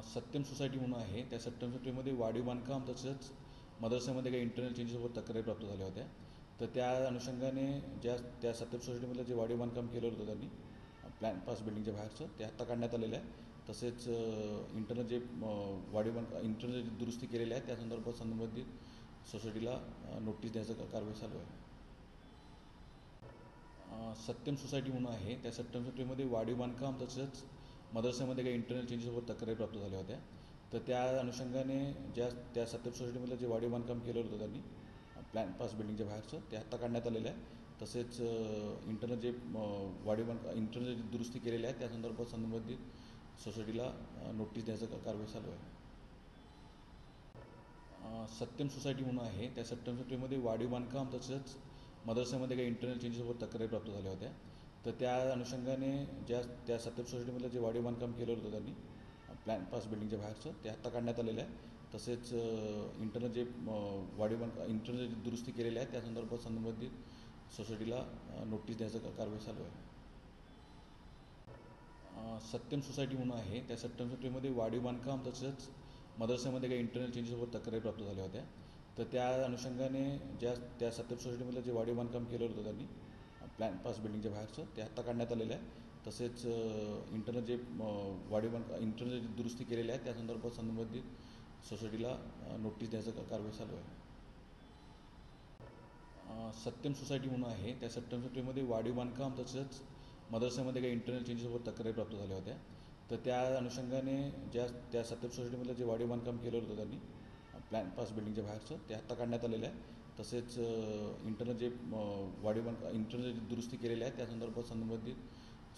Satyam society म्हणून आहे. त्या सत्यम सोसायटीमध्ये वाढीव बांधकाम तसंच मदरस्यामध्ये काही इंटरनल चेंजेसवर तक्रारी प्राप्त झाल्या होत्या. तर त्या अनुषंगाने त्या सत्यम सोसायटीमधलं जे वाढीव बांधकाम केलं होतं त्यांनी प्लॅन पास बिल्डिंगच्या बाहेरचं ते आत्ता काढण्यात आलेलं आहे. तसेच इंटरनल जे वाढीव बांधकाम इंटरनल जे दुरुस्ती केलेल्या आहे त्या संबंधित सोसायटीला नोटीस द्यायचं कारवाई चालू आहे. सत्यम सोसायटी म्हणून आहे. त्या सत्यम सोसायटीमध्ये वाढीव बांधकाम तसंच मदरस्यामध्ये काही इंटरनल चेंजेसवर तक्रारी प्राप्त झाल्या होत्या. तर त्या अनुषंगाने त्या सत्यम सोसायटीमधलं जे वाढीव बांधकाम केलं होतं त्यांनी प्लॅन पास बिल्डिंगच्या बाहेरचं ते आत्ता काढण्यात आलेलं आहे. तसेच इंटरनल जे वाढीव बांधकाम इंटरनल जे दुरुस्ती केलेल्या आहे त्या संबंधित सोसायटीला नोटीस द्यायचं कारवाई चालू आहे. सत्यम सोसायटी म्हणून आहे. त्या सत्यम सोसायटीमध्ये वाढीव बांधकाम तसंच मदरस्यामध्ये काही इंटरनल चेंजेसवर तक्रारी प्राप्त झाल्या होत्या. तर त्या अनुषंगाने त्या सत्यम सोसायटीमधलं जे वाढीव बांधकाम केलं होतं त्यांनी प्लॅन पास बिल्डिंगच्या बाहेरचं ते आत्ता काढण्यात आलेलं आहे. तसेच इंटरनल जे वाढीव बांधकाम इंटरनल जे दुरुस्ती केलेल्या आहे त्या संबंधित सोसायटीला नोटीस द्यायचं कारवाई चालू आहे. सत्यम सोसायटी म्हणून आहे. त्या सत्यम सोसायटीमध्ये वाढीव बांधकाम तसंच मदरस्यामध्ये काही इंटरनल चेंजेसवर तक्रारी प्राप्त झाल्या होत्या. तर त्या अनुषंगाने त्या सत्यम सोसायटीमधलं जे वाढीव बांधकाम केलं होतं त्यांनी प्लॅन पास बिल्डिंगच्या बाहेरचं ते आत्ता काढण्यात आलेलं आहे. तसेच इंटरनल जे वाढीव बांधकाम इंटरनल जे दुरुस्ती केलेल्या आहे त्या संबंधित सोसायटीला नोटीस द्यायचं कारवाई चालू आहे. सत्यम सोसायटी म्हणून आहे. त्या सत्यम सोसायटीमध्ये वाढीव बांधकाम तसंच मदरस्यामध्ये काही इंटरनल चेंजेसवर तक्रारी प्राप्त झाल्या होत्या. तर त्या अनुषंगाने त्या सत्यम सोसायटीमधलं जे वाढीव बांधकाम केलं होतं त्यांनी प्लॅन पास बिल्डिंगच्या बाहेरचं ते आत्ता काढण्यात आलेलं आहे. तसेच इंटरनल जे वाढीव बांधकाम इंटरनल जे दुरुस्ती केलेल्या आहे त्या संबंधित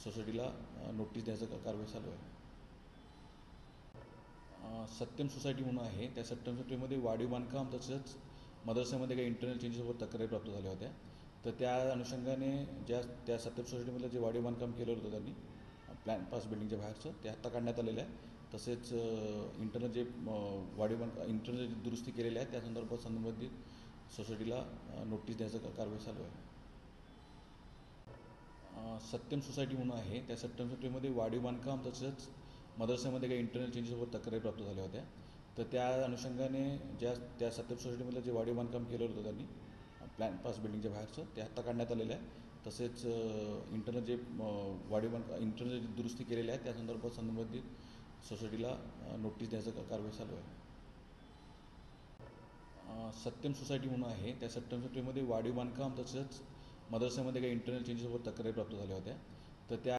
सोसायटीला नोटीस द्यायचं कारवाई चालू आहे. सत्यम सोसायटी म्हणून आहे. त्या सत्यम सोसायटीमध्ये वाढीव बांधकाम तसंच मदरस्यामध्ये काही इंटरनल चेंजेसवर तक्रारी प्राप्त झाल्या होत्या. तर त्या अनुषंगाने त्या सत्यम सोसायटीमधलं जे वाढीव बांधकाम केलं होतं त्यांनी प्लॅन पास बिल्डिंगच्या बाहेरचं ते आत्ता काढण्यात आलेलं आहे. तसेच इंटरनल जे वाढीव बांधकाम इंटरनल जे दुरुस्ती केलेल्या आहे त्या संबंधित सोसायटीला नोटीस द्यायचं कारवाई चालू आहे. सत्यम सोसायटी म्हणून आहे. त्या सत्यम सोसायटीमध्ये वाढीव बांधकाम तसंच मदरस्यामध्ये काही इंटरनल चेंजेसवर तक्रारी प्राप्त झाल्या होत्या. तर त्या अनुषंगाने त्या सत्यम सोसायटीमधलं जे वाढीव बांधकाम केलं होतं त्यांनी प्लॅन पास बिल्डिंगच्या बाहेरचं ते आत्ता काढण्यात आलेलं आहे. तसेच इंटरनल जे वाढीव बांधकाम इंटरनल जे दुरुस्ती केलेल्या आहे त्या संबंधित सोसायटीला नोटीस द्यायचं कारवाई चालू आहे. सत्यम सोसायटी म्हणून आहे. त्या सत्यम सोसायटीमध्ये वाढीव बांधकाम तसंच मदरस्यामध्ये काही इंटरनल चेंजेसवर तक्रारी प्राप्त झाल्या होत्या. तर त्या